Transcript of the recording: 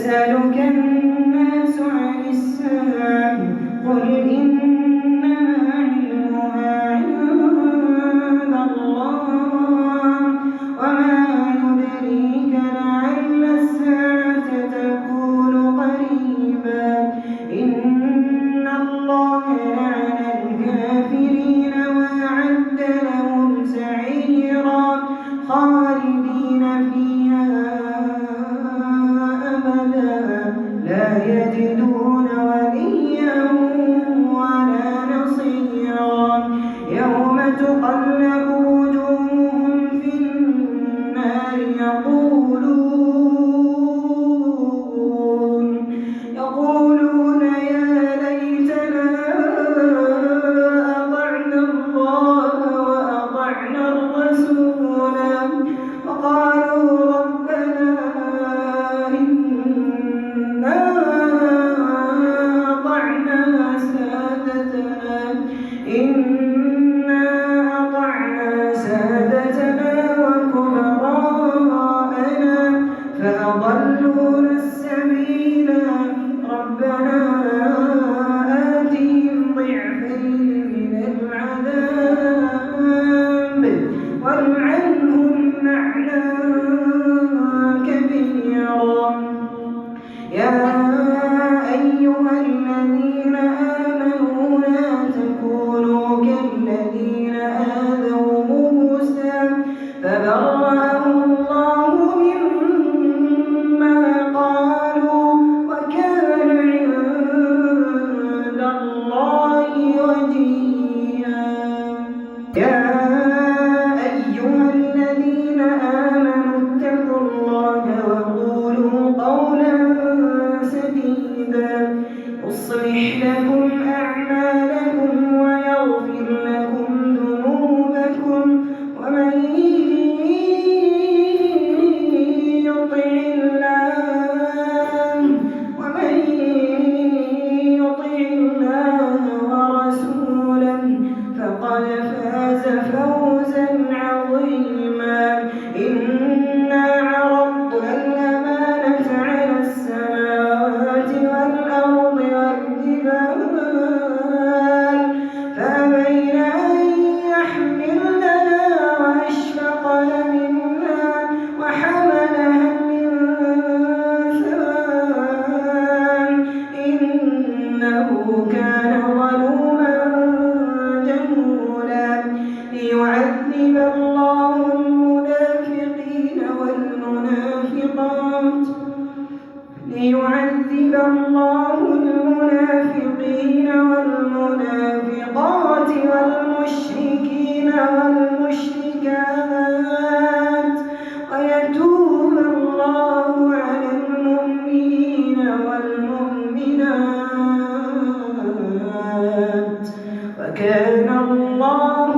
يسألك الناس عن الساعة قل إنما علمها عند الله وما يدريك لعل الساعة تكون قريبا إن الله لعن الكافرين وأعد لهم سعيرا خالدين فيها أبدا لا يجدون وليا ولا نصيرا يوم تقلب وجوههم في النار يقولون يا ليتنا أطعنا الله وأطعنا الرسولا وقالوا ربنا إنا أطعنا سادتنا وكبراءنا فأضلونا السبيلا ربنا آتهم ضعفين من العذاب والعنهم لعنا كبيرا يا أيها الذين آمنوا لا تكونوا كالذين آذوا موسى فبرأه الله مما قالوا وكان عند الله وجيها يا أيها الذين آمنوا اتقوا الله وقولوا قولا سديدا يصلح لكم أعمالكم ويغفر لكم ذنوبكم ومن يطع الله ورسوله فقد فاز فوزا عظيما إنا عرضنا الأمانة على السماوات والأرض والجبال فأبين أن يحملنها وأشفقن منها وحملها الإنسان إنه كان ظلوما جهولا ليعذب الله المنافقين والمنافقات والمشركين والمشركات ويتوب الله على المؤمنين والمؤمنات وكان الله